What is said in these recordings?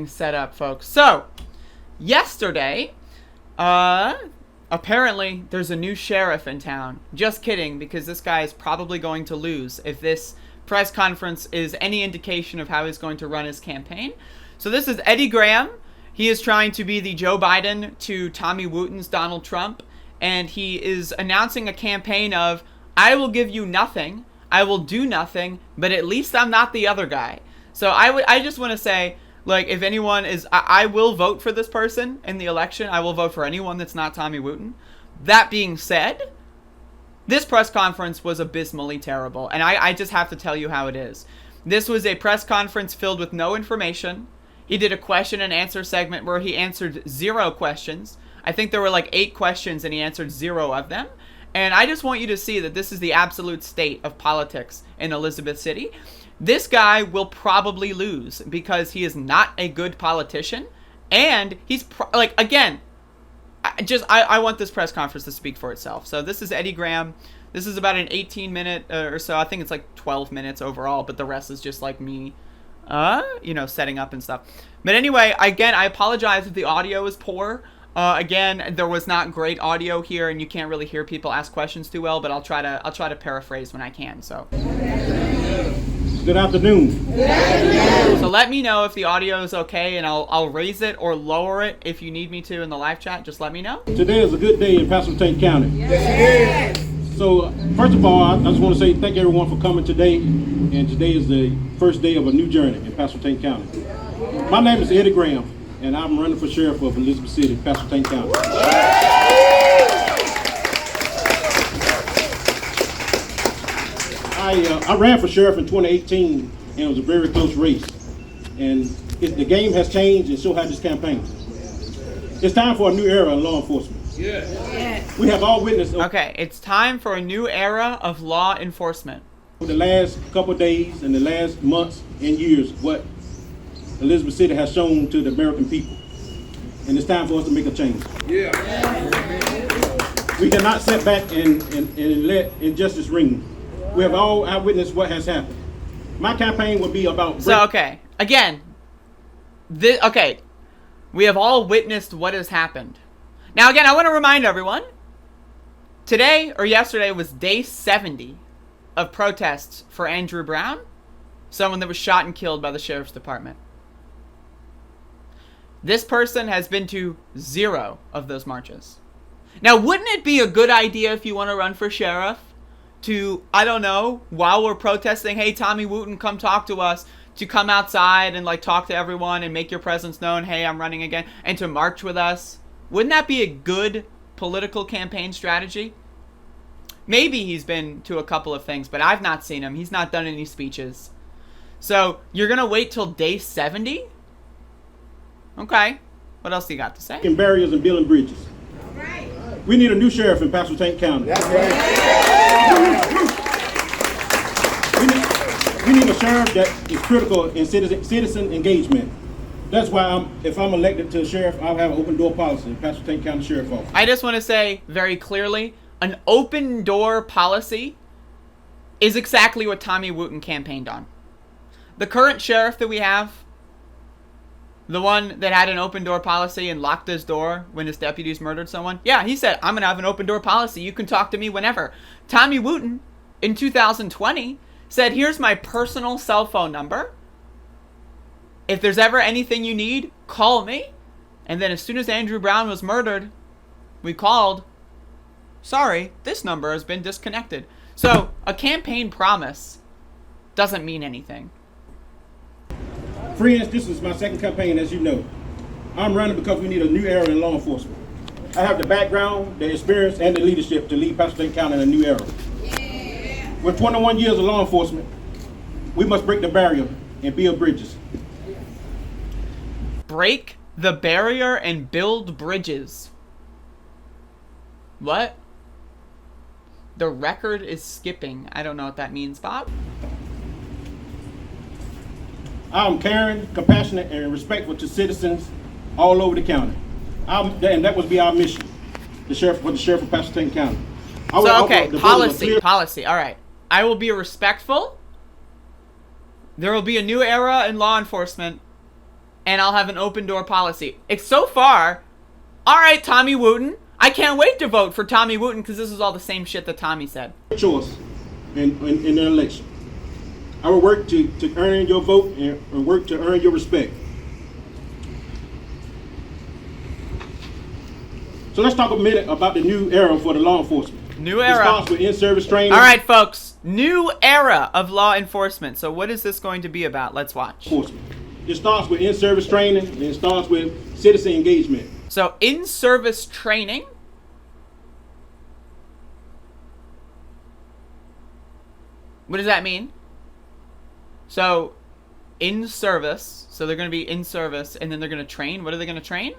Set up, folks. So, yesterday, apparently there's a new sheriff in town. Just kidding, because this guy is probably going to lose if this press conference is any indication of how he's going to run his campaign. So this is Eddie Graham. He is trying to be the Joe Biden to Tommy Wooten's Donald Trump, and he is announcing a campaign of, I will give you nothing, I will do nothing, but at least I'm not the other guy. So I just want to say, like, if anyone is, I will vote for this person in the election. I will vote for anyone that's not Tommy Wooten. That being said, this press conference was abysmally terrible. And I just have to tell you how it is. This was a press conference filled with no information. He did a question and answer segment where he answered 0 questions. I think there were like 8 questions and he answered 0 of them. And I just want you to see that this is the absolute state of politics in Elizabeth City. This guy will probably lose because he is not a good politician, and he's again, I want this press conference to speak for itself. So this is Eddie Graham. This is about an 18-minute or so. I think it's like 12 minutes overall, but the rest is just like me, setting up and stuff. But anyway, again, I apologize if the audio is poor. Again, there was not great audio here, and you can't really hear people ask questions too well. But I'll try to paraphrase when I can. So. Good afternoon. So let me know if the audio is okay, and I'll raise it or lower it if you need me to in the live chat. Just let me know. Today is a good day in Pasquotank County. Yes. So first of all, I just want to say thank everyone for coming today. And today is the first day of a new journey in Pasquotank County. My name is Eddie Graham, and I'm running for sheriff of Elizabeth City, Pasquotank County. I ran for sheriff in 2018, and it was a very close race. And the game has changed, and so has this campaign. It's time for a new era in law enforcement. Yes. We have all witnessed. Okay, it's time for a new era of law enforcement. For the last couple of days and the last months and years, what Elizabeth City has shown to the American people. And it's time for us to make a change. Yeah. We cannot sit back and let injustice reign. We have all eyewitnessed what has happened. My campaign would be about... So, okay. Again. We have all witnessed what has happened. Now, again, I want to remind everyone. Today, or yesterday, was day 70 of protests for Andrew Brown. Someone that was shot and killed by the Sheriff's Department. This person has been to 0 of those marches. Now, wouldn't it be a good idea if you want to run for sheriff? To, I don't know, while we're protesting, hey, Tommy Wooten, come talk to us, to come outside and like talk to everyone and make your presence known, hey, I'm running again, and to march with us. Wouldn't that be a good political campaign strategy? Maybe he's been to a couple of things, but I've not seen him. He's not done any speeches. So, you're going to wait till day 70? Okay. What else do you got to say? Barriers and building bridges. All right. We need a new sheriff in Pasquotank County. That's right. We need a sheriff that is critical in citizen engagement. That's why if I'm elected to sheriff, I'll have an open door policy in Pasquotank County Sheriff's Office. I just want to say very clearly, an open door policy is exactly what Tommy Wooten campaigned on. The current sheriff that we have, the one that had an open door policy and locked his door when his deputies murdered someone, yeah, he said, I'm going to have an open door policy. You can talk to me whenever. Tommy Wooten, in 2020, said, here's my personal cell phone number. If there's ever anything you need, call me. And then as soon as Andrew Brown was murdered, we called. Sorry, this number has been disconnected. So, a campaign promise doesn't mean anything. Friends, this is my second campaign, as you know. I'm running because we need a new era in law enforcement. I have the background, the experience, and the leadership to lead Pasquotank County in a new era. Yeah. With 21 years of law enforcement, we must break the barrier and build bridges. Break the barrier and build bridges. What? The record is skipping. I don't know what that means, Bob. I'm caring, compassionate, and respectful to citizens all over the county. And that would be our mission, the sheriff of Pasquotank County. Policy. All right. I will be respectful. There will be a new era in law enforcement, and I'll have an open door policy. It's so far, all right, Tommy Wooten. I can't wait to vote for Tommy Wooten because this is all the same shit that Tommy said. Choice in the election. I will work to earn your vote and work to earn your respect. So let's talk a minute about the new era for the law enforcement. New era. It starts with in-service training. All right, folks. New era of law enforcement. So what is this going to be about? Let's watch. It starts with in-service training, and it starts with citizen engagement. So in-service training. What does that mean? So in service. So they're going to be in service, and then they're going to train. What are they going to train?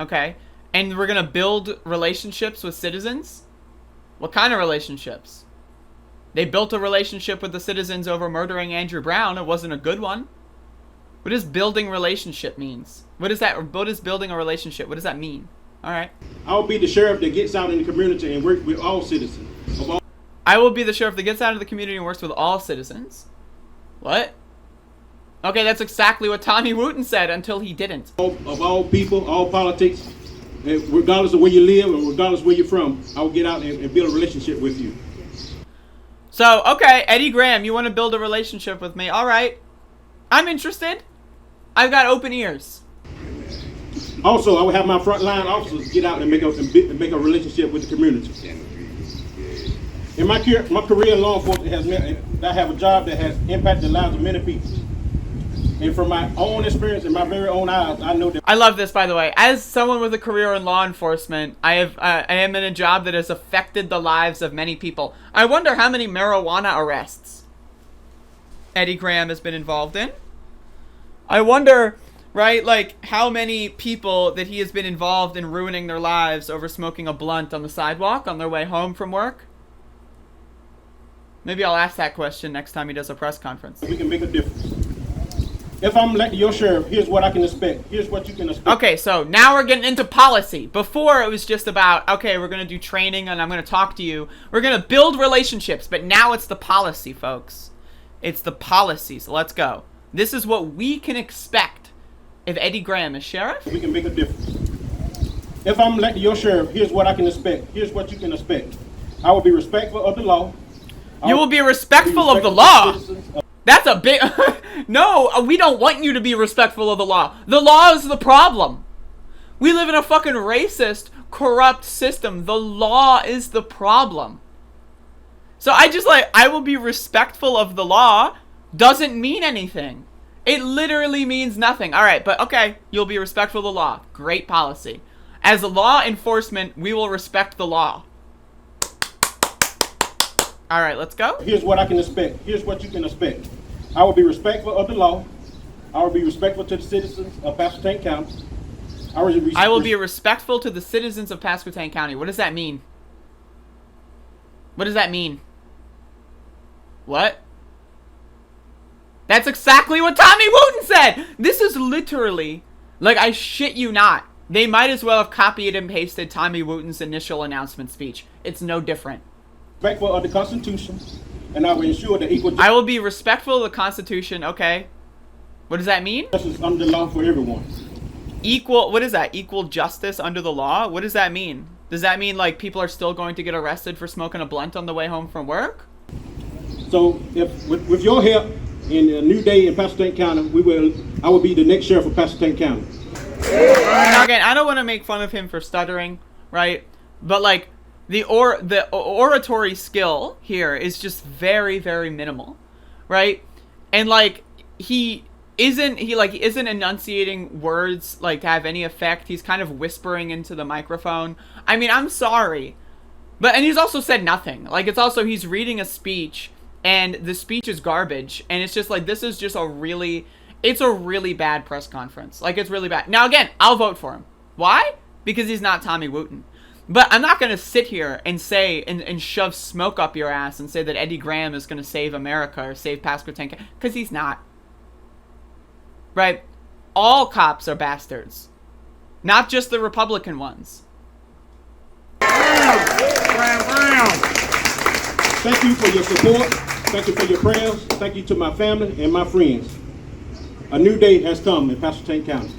Okay. And we're going to build relationships with citizens? What kind of relationships? They built a relationship with the citizens over murdering Andrew Brown. It wasn't a good one. What does building relationship means? What is that? What is building a relationship? What does that mean? All right. I'll be the sheriff that gets out in the community and works with all citizens. I will be the sheriff that gets out of the community and works with all citizens. What? Okay, that's exactly what Tommy Wooten said until he didn't. Of all people, all politics, regardless of where you live and regardless of where you're from, I will get out and build a relationship with you. So, okay, Eddie Graham, you want to build a relationship with me? All right. I'm interested. I've got open ears. Also, I will have my frontline officers get out and make a relationship with the community. In my career in law enforcement has meant that I have a job that has impacted the lives of many people. And from my own experience and my very own eyes, I know that. I love this, by the way. As someone with a career in law enforcement, I am in a job that has affected the lives of many people. I wonder how many marijuana arrests Eddie Graham has been involved in. I wonder, right, like how many people that he has been involved in ruining their lives over smoking a blunt on the sidewalk on their way home from work. Maybe I'll ask that question next time he does a press conference. We can make a difference. If I'm elected your sheriff, here's what I can expect. Here's what you can expect. Okay, so now we're getting into policy. Before, it was just about, okay, we're going to do training and I'm going to talk to you. We're going to build relationships, but now it's the policy, folks. It's the policy, so let's go. This is what we can expect if Eddie Graham is sheriff. We can make a difference. If I'm elected your sheriff, here's what I can expect. Here's what you can expect. I will be respectful of the law. You will be respectful of the law. That's a big... No, we don't want you to be respectful of the law. The law is the problem. We live in a fucking racist, corrupt system. The law is the problem. So I will be respectful of the law doesn't mean anything. It literally means nothing. All right, but okay, you'll be respectful of the law. Great policy. As law enforcement, we will respect the law. All right, let's go. Here's what I can expect. Here's what you can expect. I will be respectful of the law. I will be respectful to the citizens of Pasquotank County. I will be respectful to the citizens of Pasquotank County. What does that mean? What does that mean? What? That's exactly what Tommy Wooten said! This is literally, like, I shit you not. They might as well have copied and pasted Tommy Wooten's initial announcement speech. It's no different. Respectful of the Constitution, and I will ensure that equal justice. I will be respectful of the Constitution, okay. What does that mean? Justice under the law for everyone. Equal, what is that? Equal justice under the law? What does that mean? Does that mean, like, people are still going to get arrested for smoking a blunt on the way home from work? So, if with your help in a new day in Pasquotank County, I will be the next sheriff of Pasquotank County. Now, again, I don't want to make fun of him for stuttering, right? But, like, the oratory skill here is just very, very minimal, right? And like he isn't enunciating words like to have any effect. He's kind of whispering into the microphone. I mean, I'm sorry, and he's also said nothing. Like he's reading a speech and the speech is garbage, and it's just like this is just it's a really bad press conference. Like it's really bad. Now again, I'll vote for him. Why? Because he's not Tommy Wooten. But I'm not going to sit here and say and shove smoke up your ass and say that Eddie Graham is going to save America or save Pasquotank, because he's not. Right? All cops are bastards. Not just the Republican ones. Thank you for your support. Thank you for your prayers. Thank you to my family and my friends. A new day has come in Pasquotank County.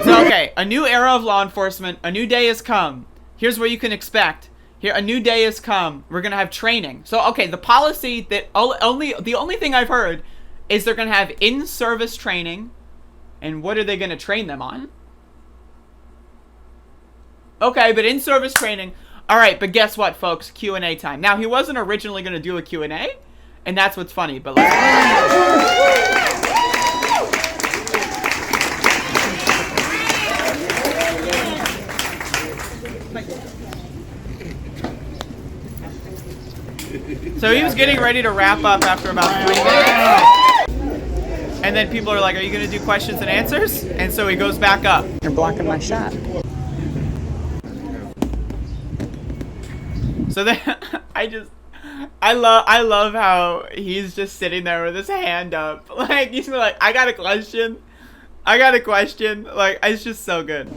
So, okay, a new era of law enforcement, a new day has come. Here's what you can expect. Here, a new day has come. We're gonna have training. So, okay, the policy that the only thing I've heard is they're gonna have in-service training. And what are they gonna train them on? Okay, but in-service training. All right, but guess what, folks? Q&A time. Now, he wasn't originally gonna do a Q&A, and that's what's funny. But so he was getting ready to wrap up after about 3 minutes. And then people are like, are you going to do questions and answers? And so he goes back up. You're blocking my shot. So then I love how he's just sitting there with his hand up. Like, he's like, I got a question. Like, it's just so good.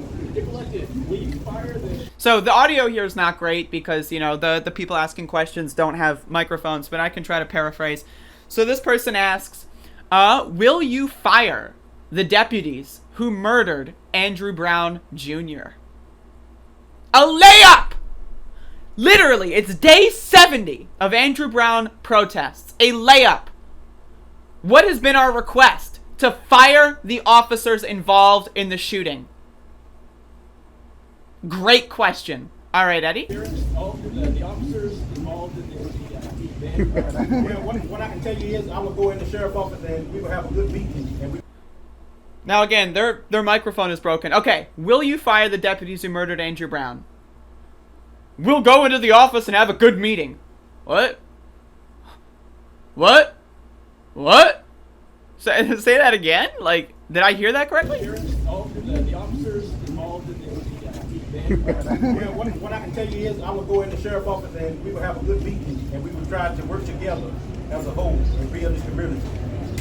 So the audio here is not great because, you know, the people asking questions don't have microphones, but I can try to paraphrase. So this person asks, will you fire the deputies who murdered Andrew Brown Jr.? A layup! Literally, it's day 70 of Andrew Brown protests. A layup. What has been our request? To fire the officers involved in the shooting. Great question. All right, Eddie. The officers involved in the what I can tell you is I will go in the sheriff's office and we will have a good meeting. And now again, their microphone is broken. Okay, will you fire the deputies who murdered Andrew Brown? We'll go into the office and have a good meeting. What? What? What? Say that again? Like, did I hear that correctly? The officers involved in the what I can tell you is I will go in the sheriff's office and we will have a good meeting and we will try to work together as a whole and build this community.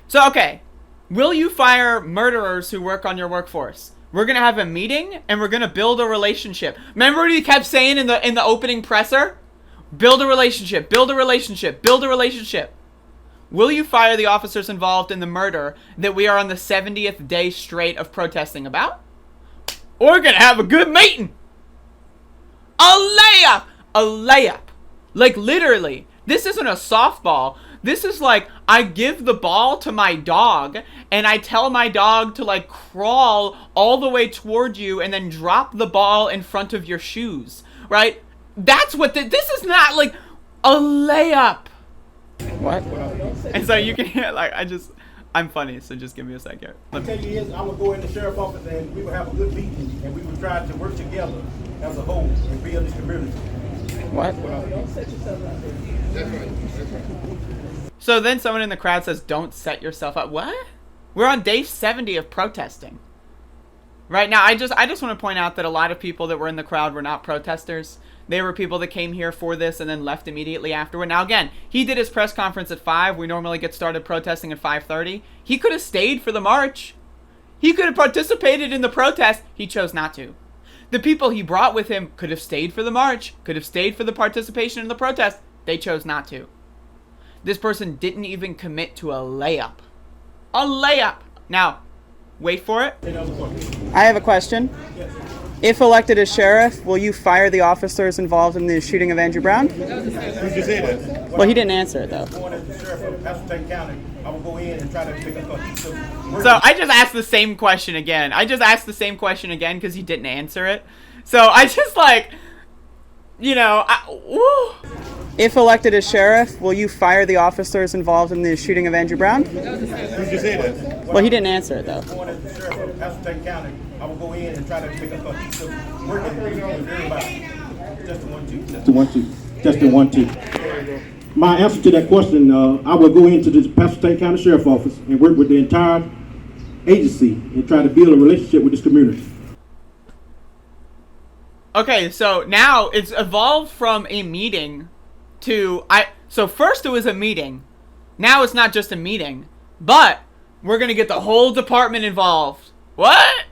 So, okay. Will you fire murderers who work on your workforce? We're going to have a meeting and we're going to build a relationship. Remember what he kept saying in the opening presser? Build a relationship, build a relationship, build a relationship. Will you fire the officers involved in the murder that we are on the 70th day straight of protesting about? Or we're going to have a good meeting. A layup. A layup. Like, literally, this isn't a softball. This is like, I give the ball to my dog, and I tell my dog to, like, crawl all the way toward you and then drop the ball in front of your shoes, right? That's what this is not, like, a layup. What? And so you can hear, like, I'm funny, so just give me a sec here. What I tell you is I will go in the sheriff's office and we will have a good meeting and we will try to work together as a whole and build this community. What? So then someone in the crowd says, don't set yourself up. What? We're on day 70 of protesting. Right now, I just want to point out that a lot of people that were in the crowd were not protesters. They were people that came here for this and then left immediately afterward. Now, again, he did his press conference at 5. We normally get started protesting at 5:30. He could have stayed for the march. He could have participated in the protest. He chose not to. The people he brought with him could have stayed for the march, could have stayed for the participation in the protest. They chose not to. This person didn't even commit to a layup. A layup. Now, wait for it. I have a question. If elected as sheriff, will you fire the officers involved in the shooting of Andrew Brown? Who just said that? Well, he didn't answer it, though. Going as the sheriff of Pasquotank County, I will go in and try to make a cohesive. So I just asked the same question again. Because he didn't answer it. So I just like, you know, If elected as sheriff, will you fire the officers involved in the shooting of Andrew Brown? Who just said that? Well, he didn't answer it, though. Going as the sheriff of Pasquotank County, I will go in and try to make a cohesive working with everybody. Just a 1-2. Just a 1-2. Just a 1-2. My answer to that question, I will go into the Pasquotank County Sheriff's Office and work with the entire agency and try to build a relationship with this community. Okay, so now it's evolved from a meeting to so first it was a meeting. Now it's not just a meeting, but we're gonna get the whole department involved. What?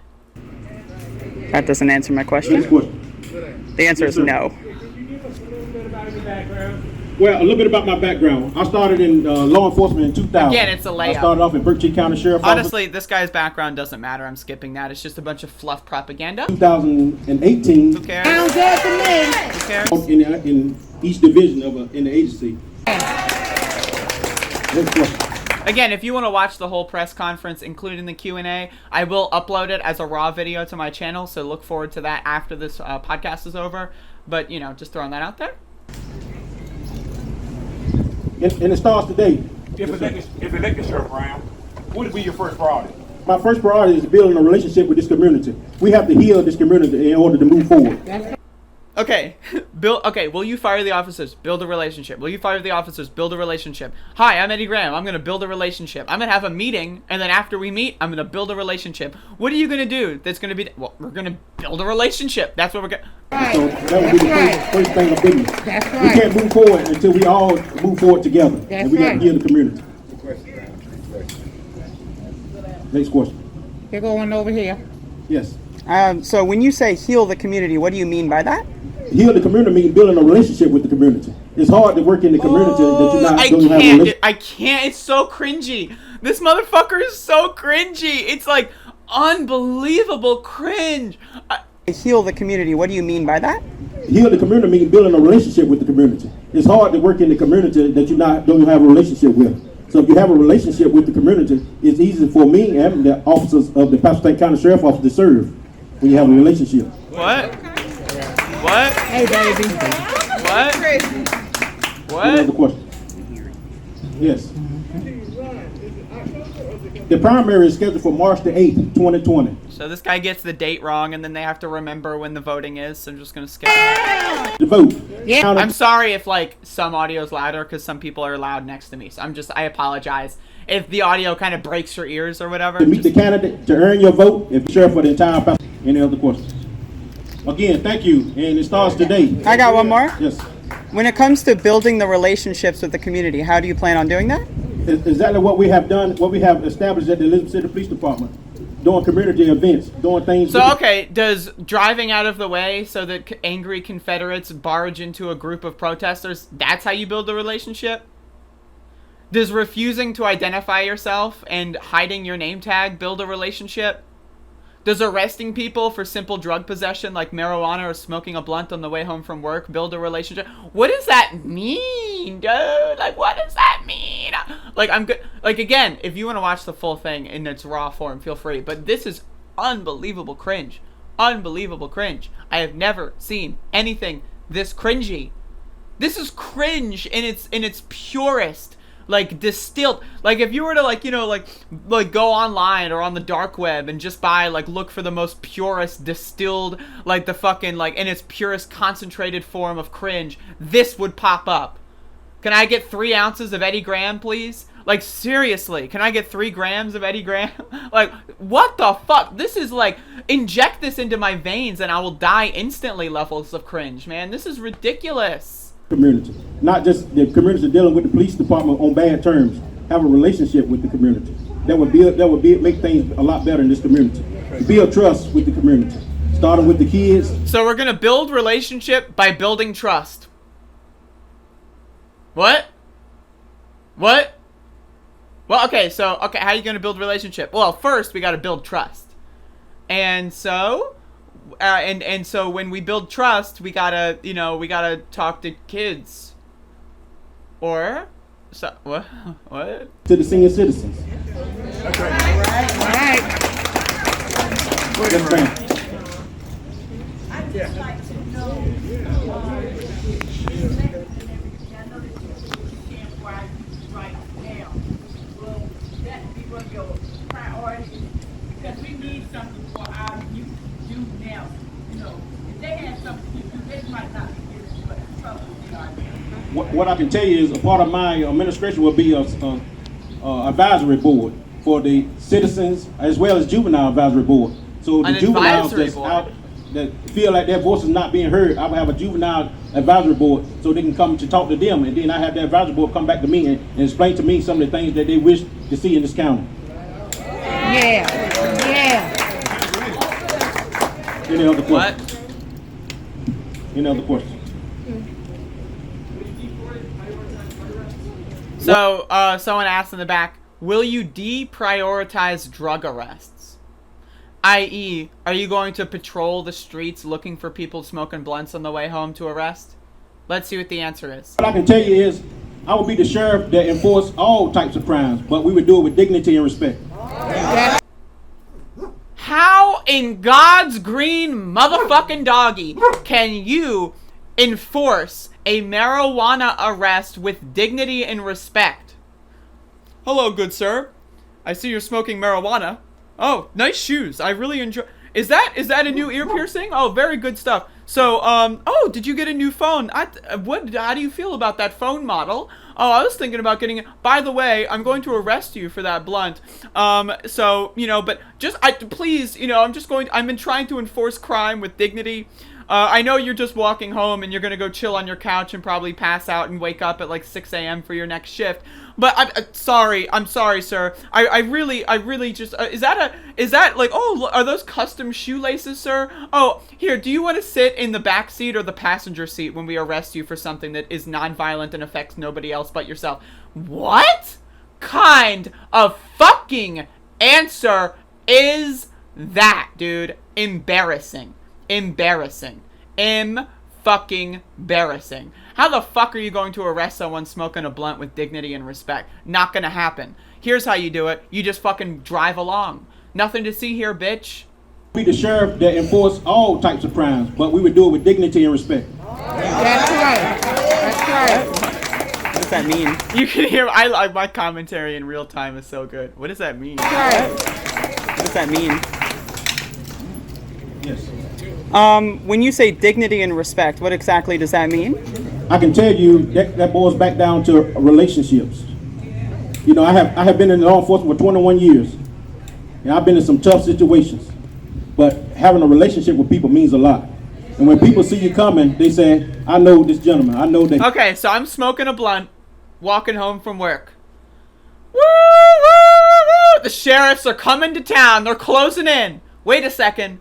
That doesn't answer my question. Next question. The answer is no. Could you give us a little bit about your background? Well, a little bit about my background. I started in law enforcement in 2000. Again, it's a layup. I started off in Berkshire County Sheriff Office. Honestly, this guy's background doesn't matter. I'm skipping that. It's just a bunch of fluff propaganda. 2018. Who cares? Sounds good to me. Who cares? In each division in the agency. Next question. Again, if you want to watch the whole press conference, including the Q&A, I will upload it as a raw video to my channel, so look forward to that after this podcast is over. But, you know, just throwing that out there. And it starts today. If elected, Sheriff Brown, what would be your first priority? My first priority is building a relationship with this community. We have to heal this community in order to move forward. Okay, will you fire the officers? Build a relationship. Will you fire the officers? Build a relationship. Hi, I'm Eddie Graham. I'm going to build a relationship. I'm going to have a meeting, and then after we meet, I'm going to build a relationship. What are you going to do that's going to be... Well, we're going to build a relationship. That's what we're going to... Right. So that would be the first thing of business. That's We right. can't move forward until we all move forward together. That's and we got right. to heal the community. Next question. You're going over here. Yes. So when you say heal the community, what do you mean by that? Heal the community means building a relationship with the community. It's hard to work in the community that you're not I don't have a can't. relationship. I can't. It's so cringy. This motherfucker is so cringy. It's like unbelievable cringe. Heal the community. What do you mean by that? Heal the community means building a relationship with the community. It's hard to work in the community that you don't have a relationship with. So if you have a relationship with the community, it's easy for me and the officers of the Pasquotank County Sheriff Office to serve when you have a relationship. What? What? Hey, baby. What? Any other What? question? Yes. The primary is scheduled for March the 8th, 2020. So this guy gets the date wrong, and then they have to remember when the voting is. So I'm just gonna skip it. The vote. Yeah. I'm sorry if like some audio is louder because some people are loud next to me. So I apologize if the audio kind of breaks your ears or whatever. To meet the candidate, to earn your vote, if you're for the entire Pasquotank. Any other questions? Again, thank you, and it starts today. I got one more. Yes. When it comes to building the relationships with the community, how do you plan on doing that? It's exactly what we have done, what we have established at the Elizabeth City Police Department. Doing community events, doing things. So, okay, does driving out of the way so that angry Confederates barge into a group of protesters, that's how you build a relationship? Does refusing to identify yourself and hiding your name tag build a relationship? Does arresting people for simple drug possession like marijuana or smoking a blunt on the way home from work build a relationship? What does that mean, dude? Like, what does that mean? Like, I'm good. Like, again, if you want to watch the full thing in its raw form, feel free. But this is unbelievable cringe. Unbelievable cringe. I have never seen anything this cringy. This is cringe in its purest. Like, distilled. Like, if you were to, like, you know, like go online or on the dark web and just look for the most purest distilled, like, the fucking, like, in its purest concentrated form of cringe, this would pop up. Can I get 3 ounces of Eddie Graham, please? Like, seriously, can I get 3 grams of Eddie Graham? Like, what the fuck? This is, like, inject this into my veins and I will die instantly levels of cringe, man. This is ridiculous. Community, not just the community dealing with the police department on bad terms. Have a relationship with the community. That would make things a lot better in this community. Build trust with the community, starting with the kids. So we're gonna build relationship by building trust. What? What? Well, okay, so how are you gonna build relationship? Well, first we gotta build trust, and so. And so when we build trust, we gotta talk to kids. Or, so what? To the senior citizens. All right. Yes, ma'am. I'd just like to know, right now, will that be one of your priorities? Because we need something for our youth now. You know, if they had something to do, they might not be getting as much trouble as they are now. What I can tell you is a part of my administration will be a advisory board for the citizens as well as juvenile advisory board. So the juveniles that's out that feel like their voice is not being heard, I will have a juvenile advisory board so they can come to talk to them, and then I have the advisory board come back to me and explain to me some of the things that they wish to see in this county. Yeah. Any other questions? What? Any other questions? So, someone asked in the back, will you deprioritize drug arrests? I.e., are you going to patrol the streets looking for people smoking blunts on the way home to arrest? Let's see what the answer is. What I can tell you is, I would be the sheriff that enforce all types of crimes, but we would do it with dignity and respect. How in God's green motherfucking doggy can you enforce a marijuana arrest with dignity and respect? Hello, good sir. I see you're smoking marijuana. Oh, nice shoes. I really enjoy. Is that a new ear piercing? Oh, very good stuff. So, oh, did you get a new phone? How do you feel about that phone model? Oh, I was thinking about getting it. By the way, I'm going to arrest you for that blunt. So, you know, but please, you know, I've been trying to enforce crime with dignity. I know you're just walking home and you're going to go chill on your couch and probably pass out and wake up at like 6 a.m. for your next shift. But I'm sorry, sir. I really just, is that like, oh, are those custom shoelaces, sir? Oh, here, do you want to sit in the back seat or the passenger seat when we arrest you for something that is non-violent and affects nobody else but yourself? What kind of fucking answer is that, dude? Embarrassing. Fucking embarrassing. How the fuck are you going to arrest someone smoking a blunt with dignity and respect? Not gonna happen. Here's how you do it. You just fucking drive along. Nothing to see here, bitch. Be the sheriff that enforce all types of crimes, but we would do it with dignity and respect. That's right. That's right. What does that mean? You can hear my commentary in real time is so good. What does that mean? That's right. What does that mean? Yes. When you say dignity and respect, what exactly does that mean? I can tell you that boils back down to relationships. You know, I have been in law enforcement for 21 years, and I've been in some tough situations. But having a relationship with people means a lot. And when people see you coming, they say, "I know this gentleman. I know that." Okay, so I'm smoking a blunt, walking home from work. Woo, woo, woo! The sheriffs are coming to town. They're closing in. Wait a second.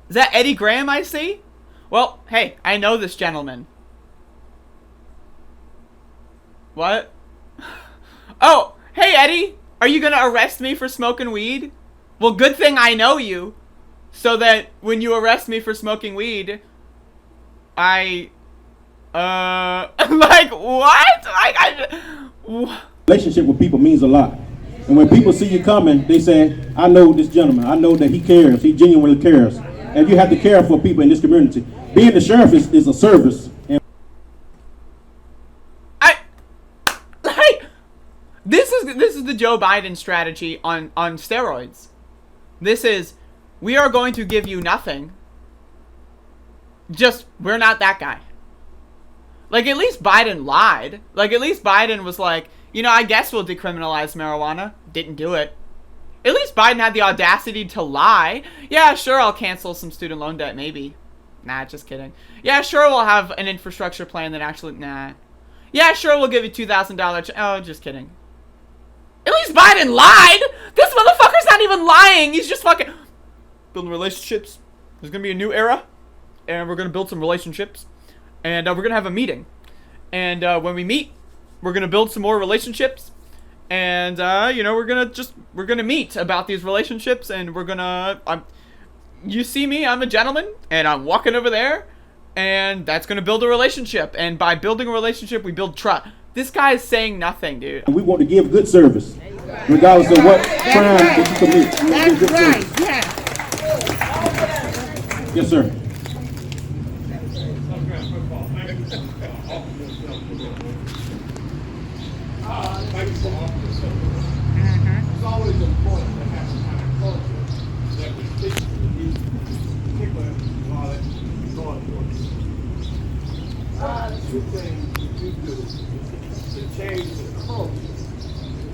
Is that Eddie Graham I see? Well, hey, I know this gentleman. What? Oh, hey Eddie, are you gonna arrest me for smoking weed? Well, good thing I know you, so that when you arrest me for smoking weed, like what? Relationship with people means a lot. And when people see you coming, they say, "I know this gentleman. I know that he cares. He genuinely cares." And you have to care for people in this community. Being the sheriff is a service. And this is the Joe Biden strategy on steroids. This is, we are going to give you nothing. Just, we're not that guy. Like, at least Biden lied. Like, at least Biden was like, you know, I guess we'll decriminalize marijuana. Didn't do it. At least Biden had the audacity to lie. Yeah, sure, I'll cancel some student loan debt, maybe. Nah, just kidding. Yeah, sure, we'll have an infrastructure plan that actually, nah. Yeah, sure, we'll give you $2,000. Oh, just kidding. At least Biden lied! This motherfucker's not even lying. He's just fucking building relationships. There's gonna be a new era, and we're gonna build some relationships, and we're gonna have a meeting. And when we meet, we're gonna build some more relationships. And, you know, we're gonna meet about these relationships, and we're gonna, you see me, I'm a gentleman, and I'm walking over there, and that's gonna build a relationship. And by building a relationship, we build trust. This guy is saying nothing, dude. we want to give good service, regardless of what crime that you commit. That's right, yeah. Yes, sir. It's always important to have some kind of culture that we speak to you, particularly while it's going forward. Two things you do to change the culture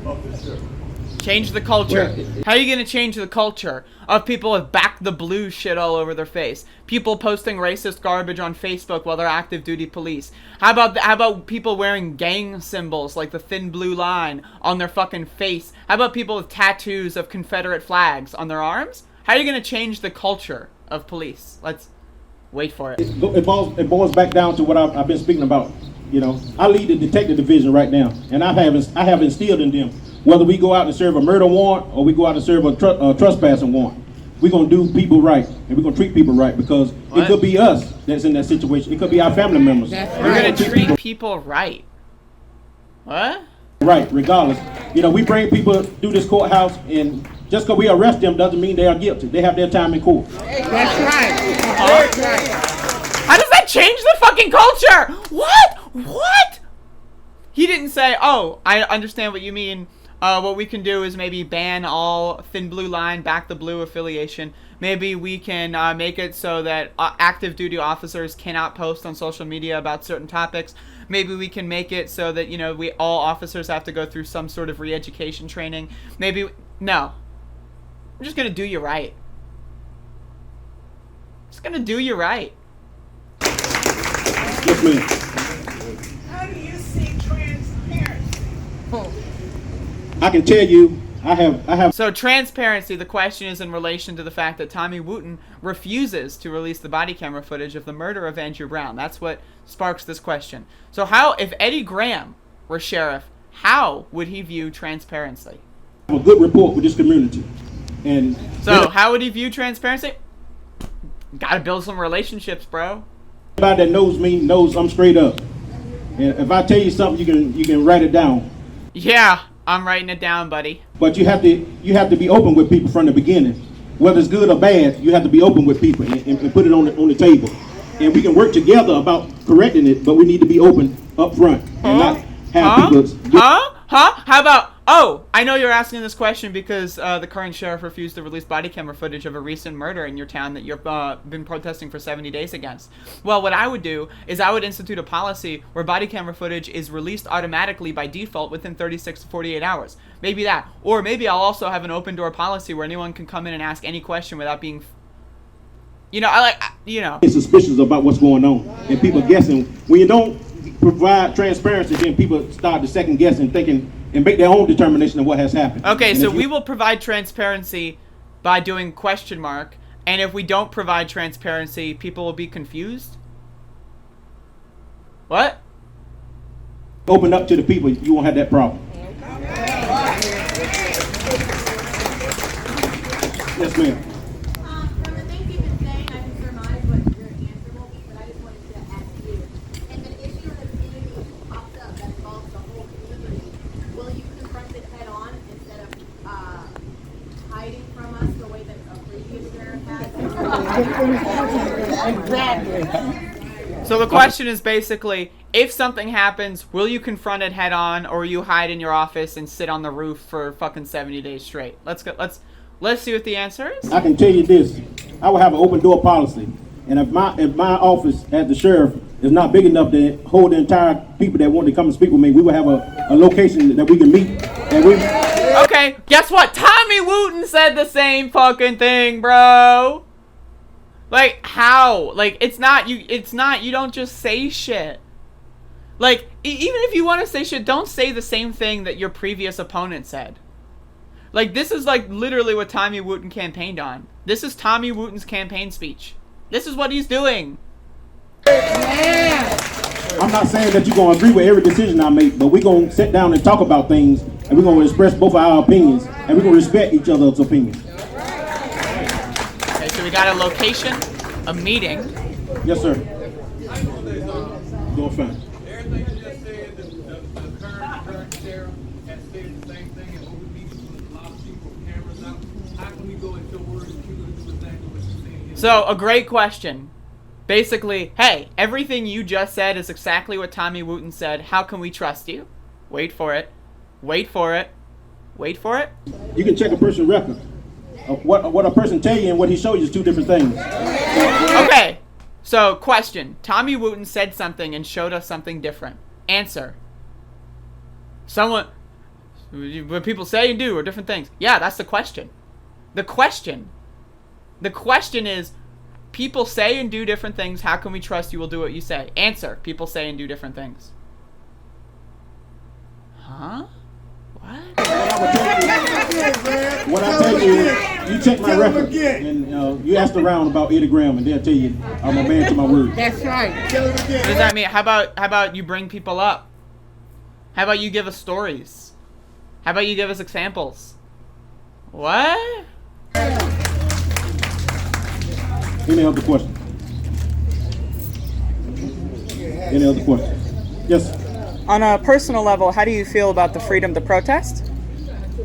of the church. Change the culture. How are you going to change the culture of people with back the blue shit all over their face? People posting racist garbage on Facebook while they're active duty police. How about people wearing gang symbols like the thin blue line on their fucking face? How about people with tattoos of Confederate flags on their arms? How are you going to change the culture of police? Let's wait for it. It boils back down to what I've been speaking about. You know, I lead the detective division right now, and I have instilled in them, whether we go out and serve a murder warrant or we go out and serve a trespassing warrant, we're going to do people right, and we're going to treat people right, because it could be us that's in that situation. It could be our family members. We're going to treat people right. What? Right, regardless. You know, we bring people through this courthouse, and just because we arrest them doesn't mean they are guilty. They have their time in court. That's right. That's right. How does that change the fucking culture? What? He didn't say, oh, I understand what you mean. What we can do is maybe ban all Thin Blue Line, Back the Blue affiliation. Maybe we can make it so that active duty officers cannot post on social media about certain topics. Maybe we can make it so that, you know, all officers have to go through some sort of re-education training. No. I'm just going to do you right. Just going to do you right. Yes, ma'am. How do you see transparency? I can tell you, I have. So transparency, the question is in relation to the fact that Tommy Wooten refuses to release the body camera footage of the murder of Andrew Brown. That's what sparks this question. So how, if Eddie Graham were sheriff, how would he view transparency? A good rapport with this community. And so how would he view transparency? Gotta build some relationships, bro. Everybody that knows me knows I'm straight up. And if I tell you something, you can write it down. Yeah, I'm writing it down, buddy. But you have to be open with people from the beginning. Whether it's good or bad, you have to be open with people and put it on the table. And we can work together about correcting it, but we need to be open up front and not have people. How about, oh, I know you're asking this question because the current sheriff refused to release body camera footage of a recent murder in your town that you've been protesting for 70 days against. Well, what I would do is I would institute a policy where body camera footage is released automatically by default within 36 to 48 hours. Maybe that. Or maybe I'll also have an open door policy where anyone can come in and ask any question without being... suspicious about what's going on, and people guessing. When you don't provide transparency, then people start to second guess and thinking and make their own determination of what has happened. Okay, so we will provide transparency by doing question mark, and if we don't provide transparency, people will be confused? What? Open up to the people, you won't have that problem. Yes, ma'am. From the things you've been saying, I can surmise what your answer will be, but I just wanted to ask you. If an issue in the community pops up that involves the whole community, will you confront it head on instead of hiding from us the way that a previous sheriff has? Exactly. So the question is basically, if something happens, will you confront it head on, or will you hide in your office and sit on the roof for fucking 70 days straight? Let's see what the answer is. I can tell you this: I will have an open door policy, and if my office as the sheriff is not big enough to hold the entire people that want to come and speak with me, we will have a location that we can meet. Okay, guess what? Tommy Wooten said the same fucking thing, bro. Like, how? Like, it's not, you don't just say shit. Like, even if you want to say shit, don't say the same thing that your previous opponent said. Like, this is like literally what Tommy Wooten campaigned on. This is Tommy Wooten's campaign speech. This is what he's doing. I'm not saying that you're going to agree with every decision I make, but we're going to sit down and talk about things, and we're going to express both of our opinions, and we're going to respect each other's opinions. Okay, so we got a location, a meeting. Yes, sir. Doing fine. Everything you just said, the current sheriff has said the same thing, and over people, a lot of people, cameras out. How can we go at your word and you're going to do exactly what you're saying? So, a great question. Basically, hey, everything you just said is exactly what Tommy Wooten said. How can we trust you? Wait for it. Wait for it. Wait for it. You can check a person's record. What a person tell you and what he shows you is two different things. Okay. So, question. Tommy Wooten said something and showed us something different. Answer. What people say and do are different things. Yeah, that's the question. The question is, people say and do different things. How can we trust you will do what you say? Answer. People say and do different things. Huh? What? What I tell you is, You check my record, and you ask around about Eddie Graham, and they'll tell you I'm a man to my word. That's right. Tell him again. What does that mean? How about you bring people up? How about you give us stories? How about you give us examples? What? Any other questions? Any other questions? Yes. On a personal level, how do you feel about the freedom to protest?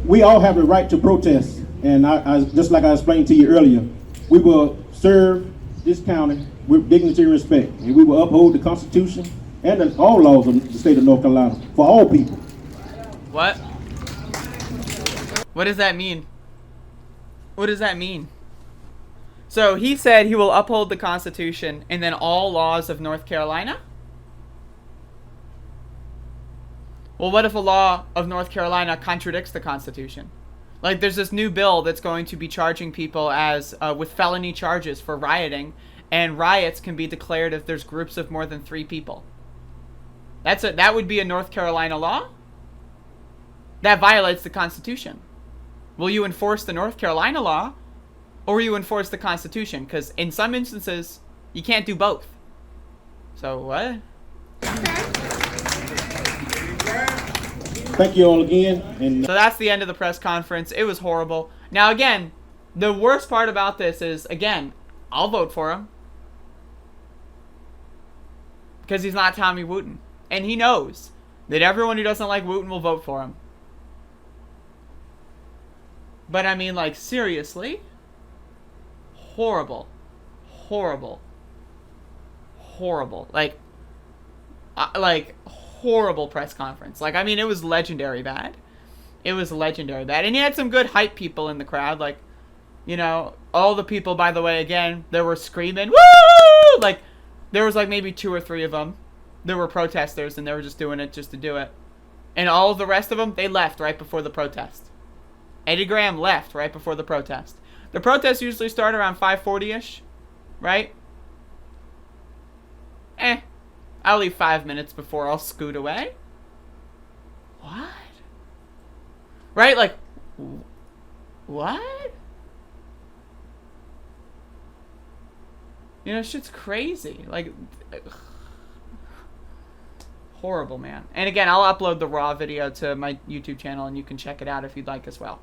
We all have the right to protest, and I just like I explained to you earlier, we will serve this county with dignity and respect, and we will uphold the Constitution and all laws of the state of North Carolina for all people. What? What does that mean? What does that mean? So he said he will uphold the Constitution and then all laws of North Carolina? Well, what if a law of North Carolina contradicts the Constitution? Like, there's this new bill that's going to be charging people as with felony charges for rioting, and riots can be declared if there's groups of more than 3 people. That would be a North Carolina law? That violates the Constitution. Will you enforce the North Carolina law, or will you enforce the Constitution? Because in some instances, you can't do both. So, what? Thank you all again. And So that's the end of the press conference. It was horrible. Now, again, the worst part about this is, again, I'll vote for him. Because he's not Tommy Wooten. And he knows that everyone who doesn't like Wooten will vote for him. But I mean, like, seriously? Horrible. Horrible. Horrible. Like, horrible press conference. Like, I mean, it was legendary bad. It was legendary bad. And he had some good hype people in the crowd. Like, you know, all the people, by the way, again, they were screaming, woo! Like, there was like maybe 2 or 3 of them. There were protesters, and they were just doing it just to do it. And all of the rest of them, they left right before the protest. Eddie Graham left right before the protest. The protests usually start around 5:40-ish, right? I'll leave 5 minutes before I'll scoot away. What? Right? Like, what? You know, shit's crazy. Like, horrible, man. And again, I'll upload the raw video to my YouTube channel, and you can check it out if you'd like as well.